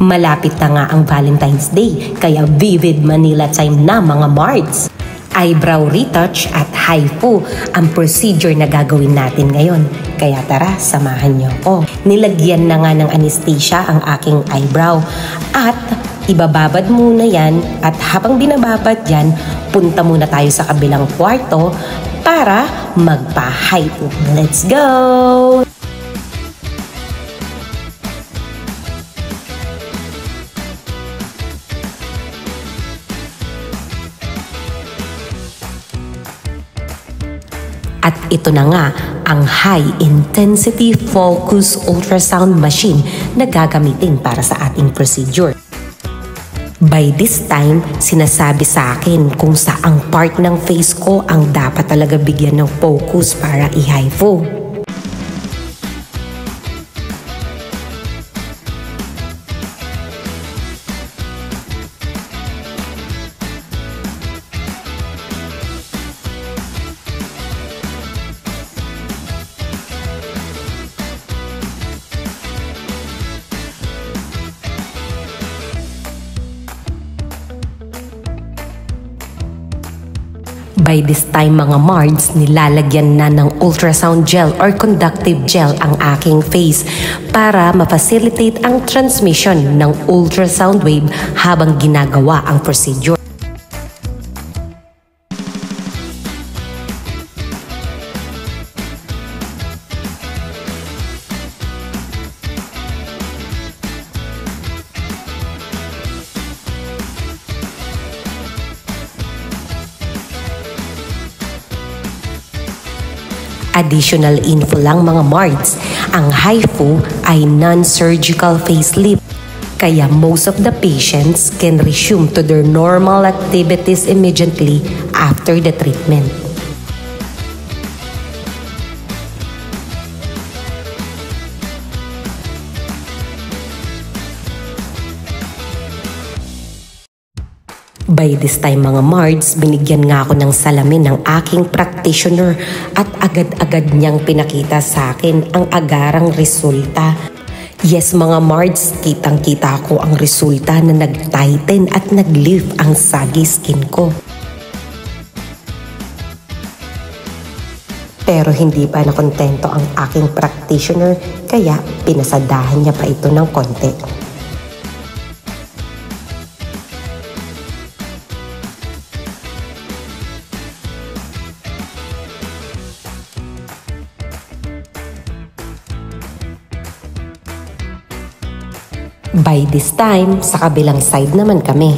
Malapit na nga ang Valentine's Day, kaya Vivid Manila time na mga Mards. Eyebrow retouch at HIFU ang procedure na gagawin natin ngayon. Kaya tara, samahan niyo ako. Nilagyan na nga ng anesthesia ang aking eyebrow at ibababad muna yan, at habang binababad yan, punta muna tayo sa kabilang kwarto para magpa-HIFU. Let's go! At ito na nga ang high-intensity focus ultrasound machine na gagamitin para sa ating procedure. By this time, sinasabi sa akin kung saang part ng face ko ang dapat talaga bigyan ng focus para i-HIFU. By this time mga Mards, nilalagyan na ng ultrasound gel or conductive gel ang aking face para ma-facilitate ang transmission ng ultrasound wave habang ginagawa ang procedure. Additional info lang mga Mards, ang HIFU ay non-surgical facelift, kaya most of the patients can resume to their normal activities immediately after the treatment. By this time mga Mards, binigyan nga ako ng salamin ng aking practitioner at agad-agad niyang pinakita sa akin ang agarang resulta. Yes mga Mards, kitang-kita ko ang resulta na nag-tighten at nag-lift ang saggy skin ko. Pero hindi pa nakontento ang aking practitioner, kaya pinasadahan niya pa ito ng konti. By this time, sa kabilang side naman kami.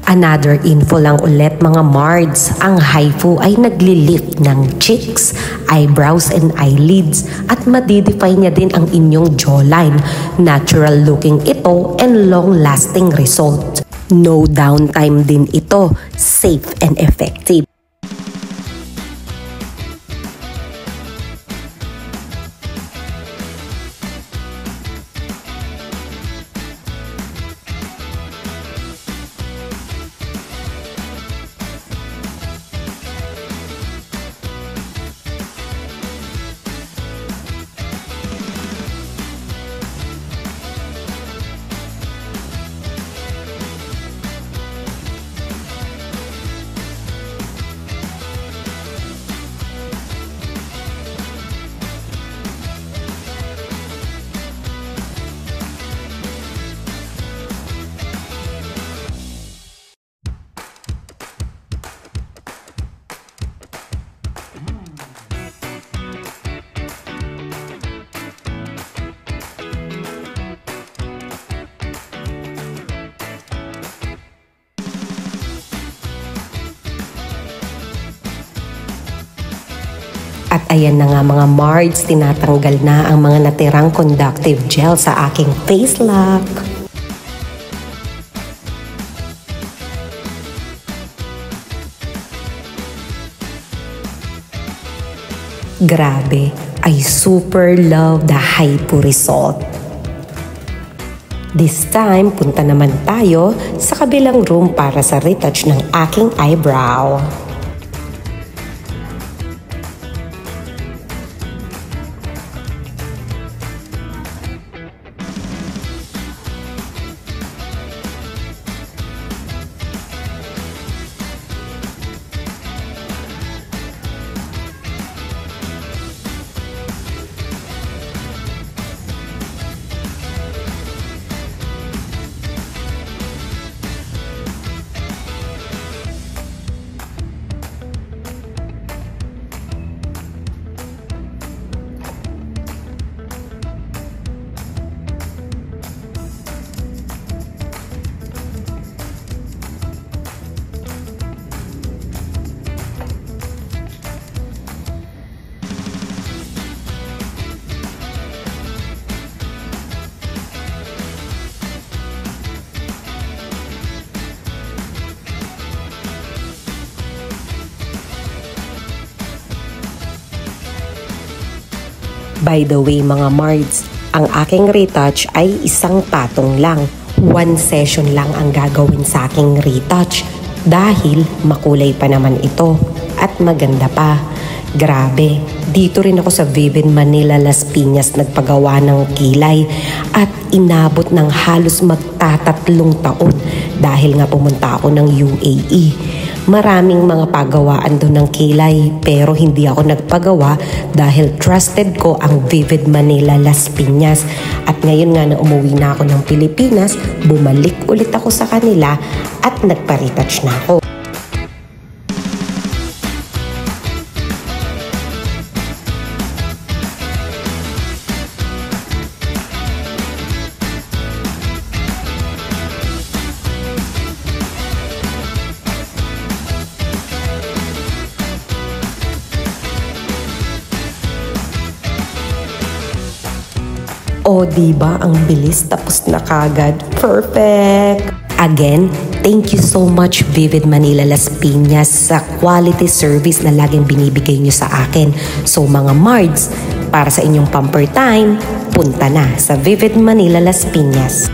Another info lang ulit mga Mards, ang HIFU ay nagli-lift ng cheeks, eyebrows and eyelids at madidefine niya din ang inyong jawline. Natural looking ito and long-lasting result. No downtime din ito, safe and effective. Ayan na nga mga Mards, tinatanggal na ang mga natirang conductive gel sa aking face lock. Grabe, I super love the Hypo result. This time, punta naman tayo sa kabilang room para sa retouch ng aking eyebrow. By the way mga Mards, ang aking retouch ay isang patong lang. 1 session lang ang gagawin sa aking retouch dahil makulay pa naman ito at maganda pa. Grabe, dito rin ako sa Vivid Manila Las Piñas nagpagawa ng kilay at inabot ng halos magtatatlong taon dahil nga pumunta ako ng UAE. Maraming mga pagawaan doon ng kilay pero hindi ako nagpagawa dahil trusted ko ang Vivid Manila Las Piñas. At ngayon nga na umuwi na ako ng Pilipinas, bumalik ulit ako sa kanila at nagpa-retouch na ako. O diba ang bilis tapos na kagad. Perfect! Again, thank you so much Vivid Manila Las Piñas sa quality service na laging binibigay nyo sa akin. So mga Mards, para sa inyong pamper time, punta na sa Vivid Manila Las Piñas.